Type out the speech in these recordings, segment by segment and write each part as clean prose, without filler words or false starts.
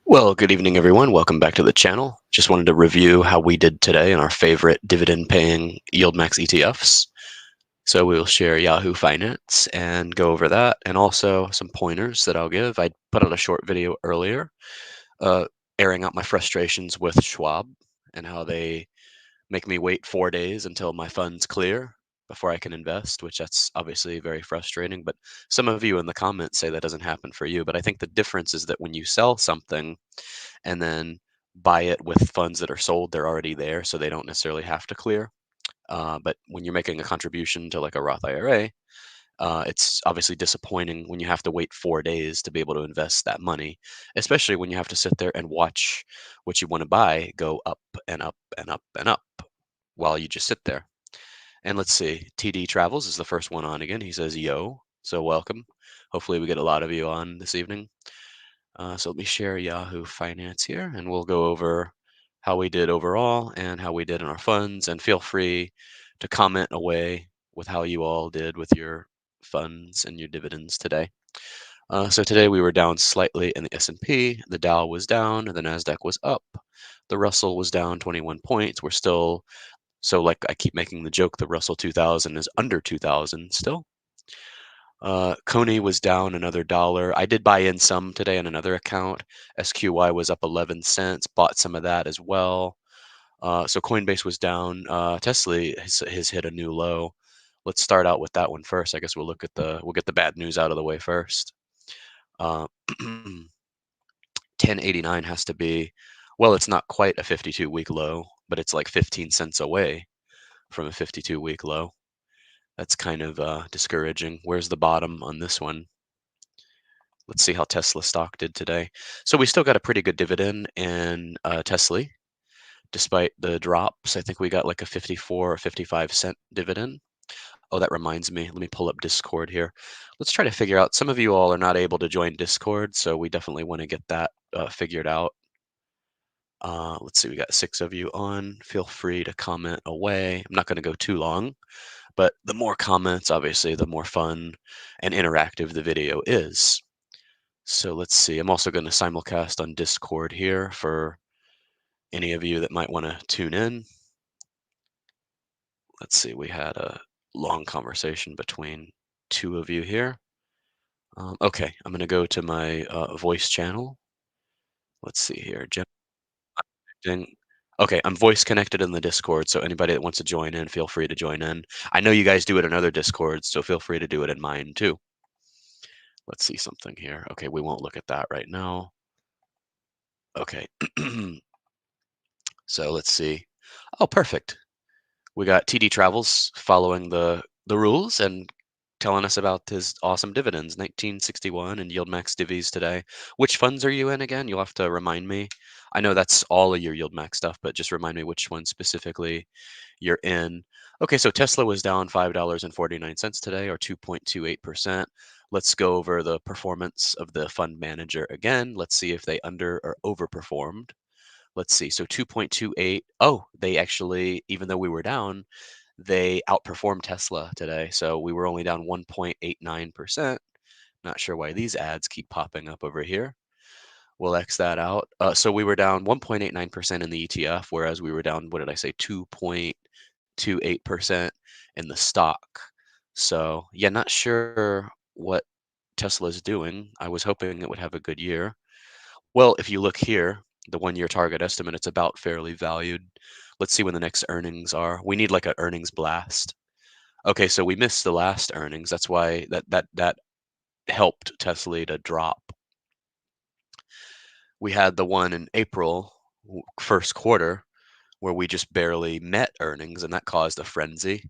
Well, good evening, everyone. Welcome back to the channel. Just wanted to review how we did today in our favorite dividend-paying YieldMax ETFs. So we will share Yahoo Finance and go over that, and also some pointers that I'll give. I put out a short video earlier, uh, airing out my frustrations with Schwab and how they make me wait 4 days until my funds clear before I can invest, which that's obviously very frustrating. But some of you in the comments say that doesn't happen for you. But I think the difference is that when you sell something and then buy it with funds that are sold, they're already there, so they don't necessarily have to clear. But when you're making a contribution to like a Roth IRA, it's obviously disappointing when you have to wait 4 days to be able to invest that money, especially when you have to sit there and watch what you want to buy go up and up and up and up while you just sit there. And let's see, TD Travels is the first one on again. He says, yo, so welcome. Hopefully we get a lot of you on this evening. So let me share Yahoo Finance here, and we'll go over how we did overall and how we did in our funds. And feel free to comment away with how you all did with your funds and your dividends today. So today we were down slightly in the S&P. The Dow was down, the Nasdaq was up. The Russell was down 21 points. We're still, so like I keep making the joke, the Russell 2000 is under 2000 still. Cony was down another dollar. I did buy in some today on another account. SQY was up 11 cents. Bought some of that as well. So Coinbase was down. TSLY has hit a new low. Let's start out with that one first. I guess we'll get the bad news out of the way first. 1089 has to be, well, it's not quite a 52-week low, but it's like 15 cents away from a 52-week low. That's kind of discouraging. Where's the bottom on this one? Let's see how Tesla stock did today. So we still got a pretty good dividend in TSLY, despite the drops. I think we got like a 54 or 55-cent dividend. Oh, that reminds me. Let me pull up Discord here. Let's try to figure out. Some of you all are not able to join Discord, so we definitely want to get that figured out. Let's see. We got 6 of you on. Feel free to comment away. I'm not going to go too long, but the more comments, obviously, the more fun and interactive the video is. So let's see. I'm also going to simulcast on Discord here for any of you that might want to tune in. Let's see. We had a long conversation between 2 of you here. Okay, I'm going to go to my voice channel. Let's see here. Okay, I'm voice connected in the Discord, so anybody that wants to join in, feel free to join in. I know you guys do it in other Discords, so feel free to do it in mine too. Let's see something here. Okay, we won't look at that right now. Okay. So let's see. Oh, perfect. We got TD Travels following the rules and telling us about his awesome dividends, 1961 and YieldMax divvies today. Which funds are you in again? You'll have to remind me. I know that's all of your YieldMax stuff, but just remind me which one specifically you're in. Okay, so Tesla was down $5.49 today, or 2.28%. Let's go over the performance of the fund manager again. Let's see if they under or overperformed. Let's see. So 2.28. Oh, they actually, even though we were down, they outperformed Tesla today. So we were only down 1.89%. Not sure why these ads keep popping up over here. We'll X that out. So we were down 1.89% in the ETF, whereas we were down, what did I say, 2.28% in the stock. So yeah, not sure what Tesla's doing. I was hoping it would have a good year. Well, if you look here, the 1-year target estimate, it's about fairly valued. Let's see when the next earnings are. We need like an earnings blast. Okay, so we missed the last earnings. That's why that helped Tesla to drop. We had the one in April, first quarter, where we just barely met earnings, and that caused a frenzy.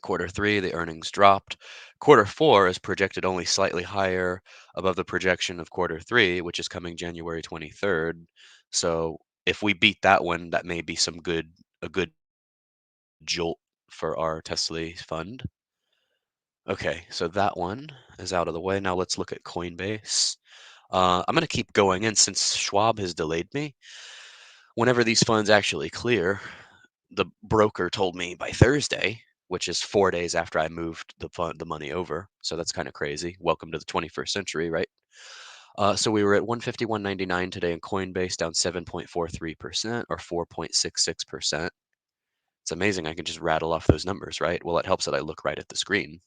Quarter 3, the earnings dropped. Quarter 4 is projected only slightly higher above the projection of quarter 3, which is coming January 23rd. So if we beat that one, that may be a good jolt for our Tesla fund. Okay, so that one is out of the way. Now let's look at Coinbase. I'm going to keep going in since Schwab has delayed me. Whenever these funds actually clear, the broker told me by Thursday, which is 4 days after I moved the money over. So that's kind of crazy. Welcome to the 21st century, right? So we were at 151.99 today in Coinbase, down 7.43% or 4.66%. It's amazing. I can just rattle off those numbers, right? Well, it helps that I look right at the screen.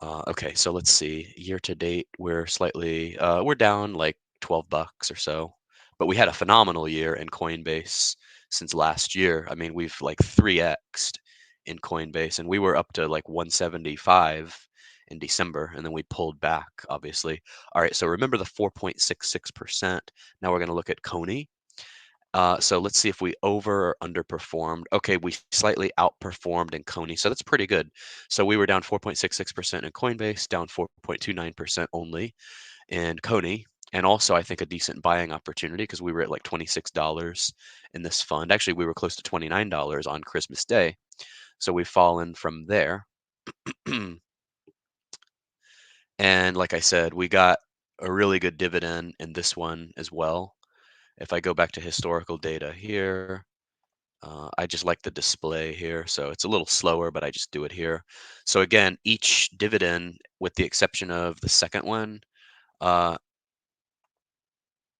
Okay, so let's see. Year to date, we're down like 12 bucks or so, but we had a phenomenal year in Coinbase since last year. I mean, we've like 3x'd in Coinbase, and we were up to like 175 in December, and then we pulled back, obviously. All right, so remember the 4.66%. Now we're going to look at Cony. So let's see if we over or underperformed. Okay, we slightly outperformed in Coney, so that's pretty good. So we were down 4.66% in Coinbase, down 4.29% only in Coney, and also I think a decent buying opportunity because we were at like $26 in this fund. Actually, we were close to $29 on Christmas Day, so we've fallen from there. And like I said, we got a really good dividend in this one as well. If I go back to historical data here, I just like the display here, so it's a little slower, but I just do it here. So again, each dividend, with the exception of the second one, uh,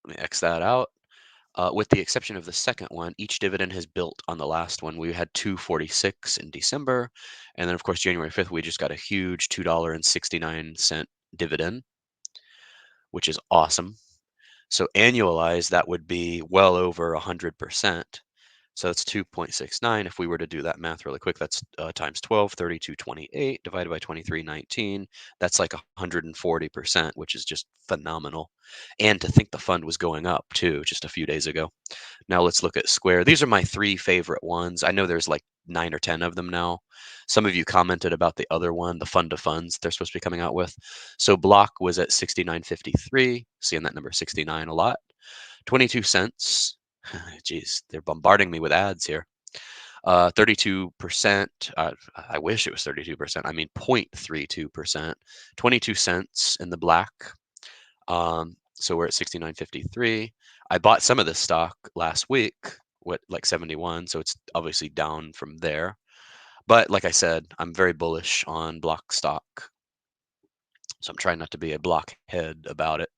let me X that out. With the exception of the second one, each dividend has built on the last one. We had 246 in December, and then of course January 5th we just got a huge $2.69 dividend, which is awesome. So annualized, that would be well over 100%. So that's 2.69. If we were to do that math really quick, that's times 12, 32.28 divided by 23.19. That's like 140%, which is just phenomenal. And to think the fund was going up too, just a few days ago. Now let's look at Square. These are my three favorite ones. I know there's like 9 or 10 of them now. Some of you commented about the other one, the fund of funds they're supposed to be coming out with. So Block was at 69.53, seeing that number 69 a lot. 22 cents. Geez, they're bombarding me with ads here. 32%. I wish it was 32%. I mean 0.32%. 22 cents in the black. So we're at 69.53. I bought some of this stock last week, like 71, so it's obviously down from there. But like I said, I'm very bullish on block stock. So I'm trying not to be a blockhead about it.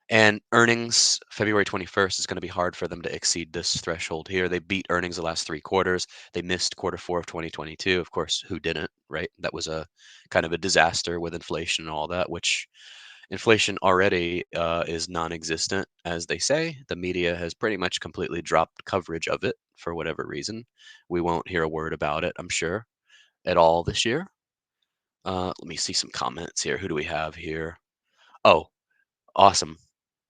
And earnings, February 21st, is going to be hard for them to exceed this threshold here. They beat earnings the last 3 quarters. They missed Q4 of 2022. Of course, who didn't, right? That was a kind of a disaster with inflation and all that, which inflation already is non-existent, as they say. The media has pretty much completely dropped coverage of it for whatever reason. We won't hear a word about it, I'm sure, at all this year. Let me see some comments here. Who do we have here? Oh, awesome.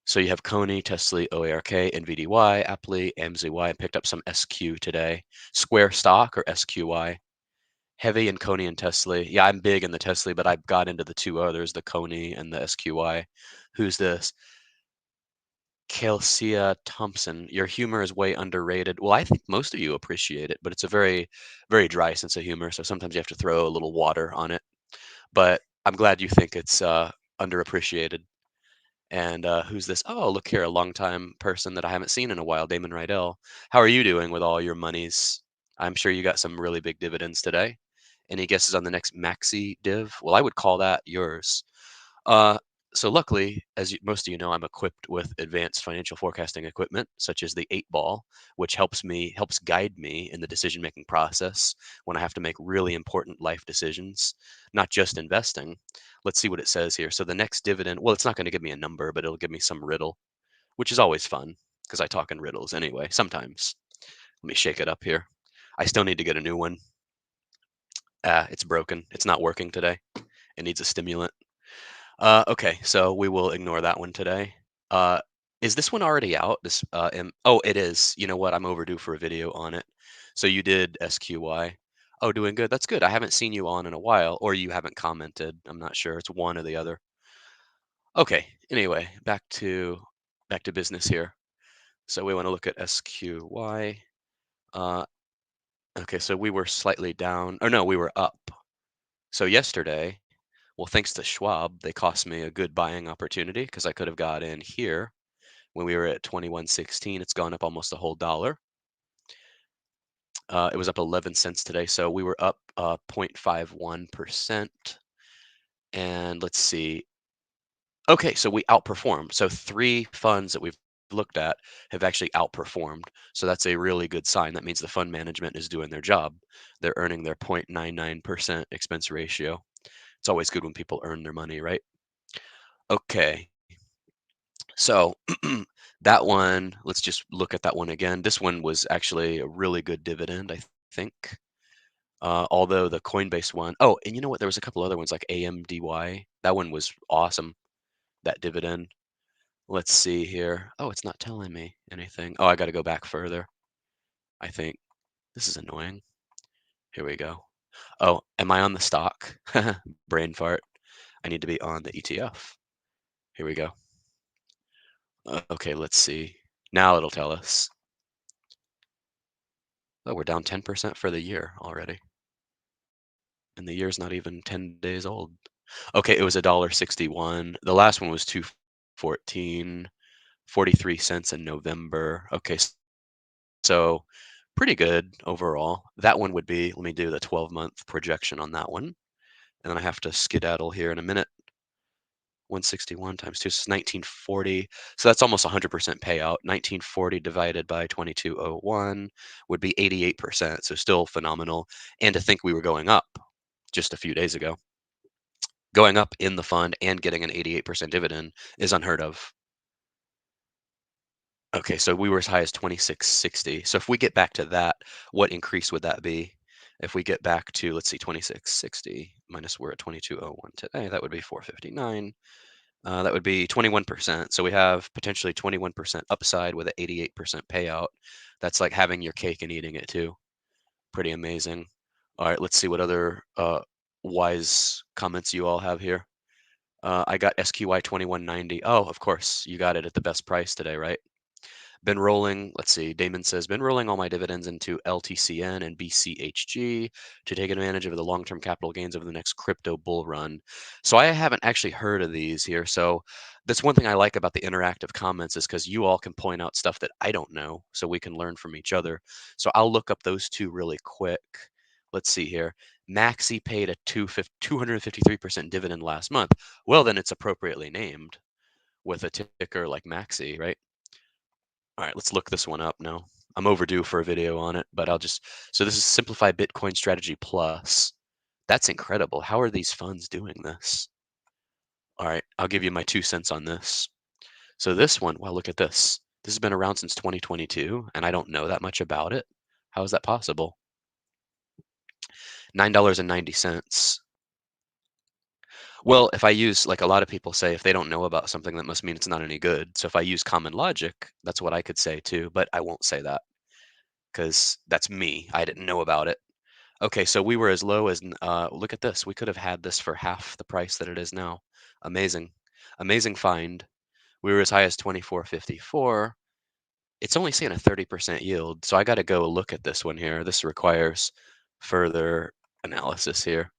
So you have Cony, TSLY, OARK, NVDY, Aptly, AMZY. I picked up some SQ today. Square stock or SQY. Heavy in Cony and TSLY. Yeah, I'm big in the TSLY, but I got into the 2 others, the Cony and the SQY. Who's this? Kelsia Thompson. Your humor is way underrated. Well, I think most of you appreciate it, but it's a very, very dry sense of humor. So sometimes you have to throw a little water on it. But I'm glad you think it's underappreciated. And who's this? Oh, look here, a longtime person that I haven't seen in a while, Damon Rydell. How are you doing with all your monies? I'm sure you got some really big dividends today. Any guesses on the next maxi div? Well, I would call that yours. Uh, so luckily, as most of you know, I'm equipped with advanced financial forecasting equipment, such as the 8-ball, which helps guide me in the decision-making process when I have to make really important life decisions, not just investing. Let's see what it says here. So the next dividend, well, it's not going to give me a number, but it'll give me some riddle, which is always fun because I talk in riddles anyway, sometimes. Let me shake it up here. I still need to get a new one. It's broken. It's not working today. It needs a stimulant. Okay, so we will ignore that one today. Uh, is this one already out? Oh, it is. You know what? I'm overdue for a video on it. So you did SQY. Oh, doing good. That's good. I haven't seen you on in a while, or you haven't commented. I'm not sure. It's one or the other. Okay. Anyway, back to business here. So we want to look at SQY. Uh, okay, so we were slightly down. Or no, we were up. So yesterday, well, thanks to Schwab, they cost me a good buying opportunity because I could have got in here when we were at 21.16. It's gone up almost a whole dollar. It was up 11 cents today, so we were up 0.51%. And let's see, Okay, so we outperformed. So 3 funds that we've looked at have actually outperformed. So that's a really good sign. That means the fund management is doing their job. They're earning their 0.99% expense ratio. It's always good when people earn their money, right? Okay. So that one, let's just look at that one again. This one was actually a really good dividend, I think. Although the Coinbase one, oh, and you know what? There was a couple other ones like AMDY. That one was awesome, that dividend. Let's see here. Oh, it's not telling me anything. Oh, I got to go back further, I think. This is annoying. Here we go. Oh, am I on the stock? Brain fart. I need to be on the ETF. Here we go. Okay, let's see. Now it'll tell us. Oh, we're down 10% for the year already. And the year's not even 10 days old. Okay, it was $1.61. The last one was 214, 43 cents in November. Okay, so pretty good overall. That one would be, let me do the 12-month projection on that one. And then I have to skedaddle here in a minute. 161 times 2 is 1940. So that's almost 100% payout. 1940 divided by 2201 would be 88%. So still phenomenal. And to think we were going up just a few days ago. Going up in the fund and getting an 88% dividend is unheard of. Okay, so we were as high as 2660. So if we get back to that, what increase would that be? If we get back to, let's see, 2660 minus we're at 2201 today, that would be 459. That would be 21%. So we have potentially 21% upside with an 88% payout. That's like having your cake and eating it too. Pretty amazing. All right, let's see what other wise comments you all have here. I got SQY 2190. Oh, of course, you got it at the best price today, right? Been rolling, let's see, Damon says, been rolling all my dividends into LTCN and BCHG to take advantage of the long-term capital gains over the next crypto bull run. So I haven't actually heard of these here. So that's one thing I like about the interactive comments is because you all can point out stuff that I don't know, so we can learn from each other. So I'll look up those two really quick. Let's see here. Maxi paid a 253% dividend last month. Well, then it's appropriately named with a ticker like Maxi, right? All right, let's look this one up now. I'm overdue for a video on it, but so this is Simplified Bitcoin Strategy Plus. That's incredible. How are these funds doing this? All right, I'll give you my 2 cents on this. So this one, well, look at this. This has been around since 2022, and I don't know that much about it. How is that possible? $9.90. Well, if I use, like a lot of people say, if they don't know about something, that must mean it's not any good. So if I use common logic, that's what I could say too, but I won't say that because that's me. I didn't know about it. Okay, so we were as low as, look at this. We could have had this for half the price that it is now. Amazing. Amazing find. We were as high as 24.54. It's only seeing a 30% yield. So I got to go look at this one here. This requires further analysis here.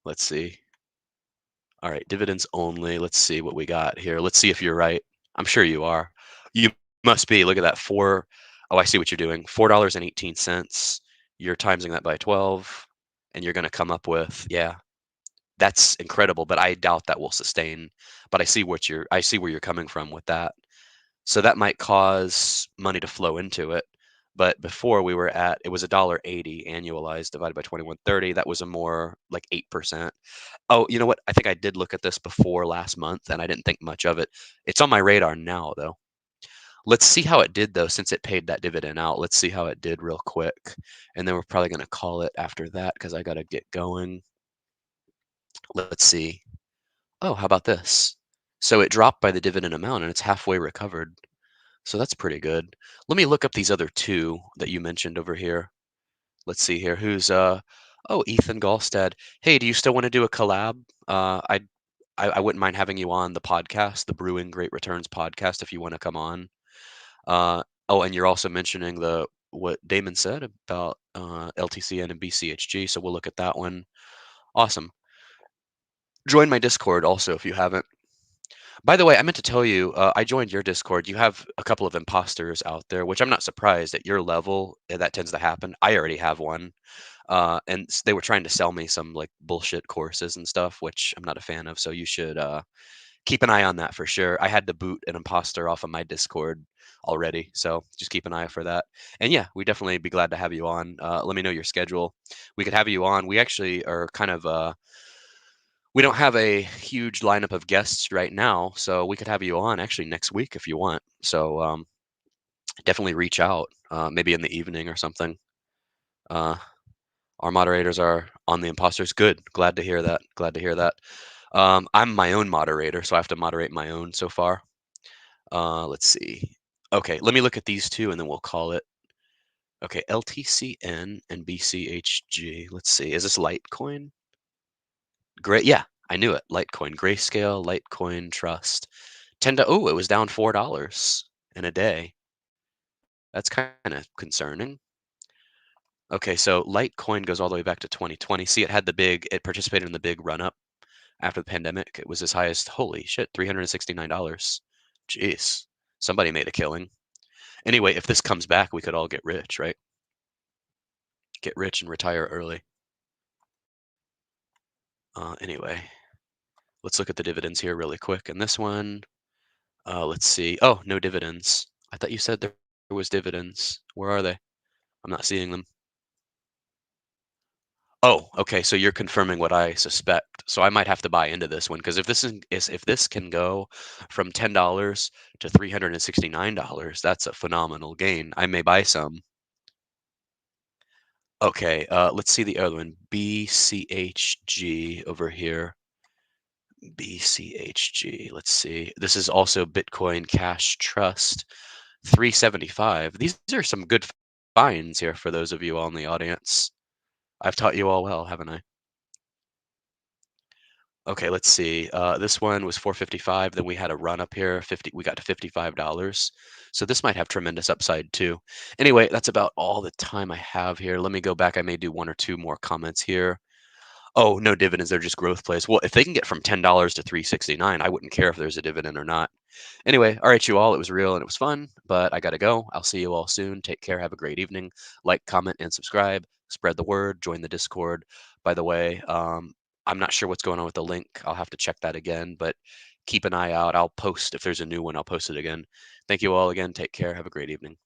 Let's see. All right, dividends only. Let's see what we got here. Let's see if you're right. I'm sure you are. You must be. Look at that. Oh, I see what you're doing. $4.18. You're timesing that by 12, and you're going to come up with, yeah, that's incredible, but I doubt that will sustain. But I see where you're coming from with that. So that might cause money to flow into it. But before it was $1.80 annualized divided by 2130. That was a more like 8%. Oh, you know what? I think I did look at this before last month and I didn't think much of it. It's on my radar now, though. Let's see how it did, though, since it paid that dividend out. Let's see how it did real quick. And then we're probably going to call it after that because I got to get going. Let's see. Oh, how about this? So it dropped by the dividend amount and it's halfway recovered. So that's pretty good. Let me look up these other two that you mentioned over here. Let's see here. Oh, Ethan Gallstad. Hey, do you still want to do a collab? I wouldn't mind having you on the podcast, the Brewing Great Returns podcast, if you want to come on. Oh, and you're also mentioning what Damon said about LTCN and BCHG, so we'll look at that one. Awesome. Join my Discord also if you haven't. By the way, I meant to tell you, I joined your Discord. You have a couple of imposters out there, which I'm not surprised at your level that tends to happen. I already have one. And they were trying to sell me some like bullshit courses and stuff, which I'm not a fan of. So you should keep an eye on that for sure. I had to boot an imposter off of my Discord already, so just keep an eye out for that. And yeah, we definitely be glad to have you on. Let me know your schedule. We could have you on. We actually are kind of we don't have a huge lineup of guests right now, so we could have you on actually next week if you want. So definitely reach out, maybe in the evening or something. Uh, our moderators are on the imposters. Good. Glad to hear that. Glad to hear that. I'm my own moderator, so I have to moderate my own so far. Let's see. Okay, let me look at these two and then we'll call it. Okay, LTCN and BCHG. Let's see. Is this Litecoin? Great. Yeah, I knew it. Litecoin, Grayscale, Litecoin Trust. Oh, it was down $4 in a day. That's kind of concerning. Okay, so Litecoin goes all the way back to 2020. See, it participated in the big run up after the pandemic. It was as high as, holy shit, $369. Jeez, somebody made a killing. Anyway, if this comes back, we could all get rich, right? Get rich and retire early. Anyway, let's look at the dividends here really quick. And this one, let's see. Oh, no dividends. I thought you said there was dividends. Where are they? I'm not seeing them. Oh, okay. So you're confirming what I suspect. So I might have to buy into this one because if this can go from $10 to $369, that's a phenomenal gain. I may buy some. Okay, let's see the other one. BCHG over here. BCHG. Let's see. This is also Bitcoin Cash Trust 375. These are some good finds here for those of you all in the audience. I've taught you all well, haven't I? Okay, let's see. This one was 455. Then we had a run up here. We got to $55. So this might have tremendous upside too. Anyway, that's about all the time I have here. Let me go back. I may do one or two more comments here. Oh, no dividends. They're just growth plays. Well, if they can get from $10 to 369, I wouldn't care if there's a dividend or not. Anyway, all right, you all. It was real and it was fun, but I got to go. I'll see you all soon. Take care. Have a great evening. Like, comment, and subscribe. Spread the word. Join the Discord. By the way, I'm not sure what's going on with the link. I'll have to check that again, but keep an eye out. I'll post if there's a new one. I'll post it again. Thank you all again. Take care. Have a great evening.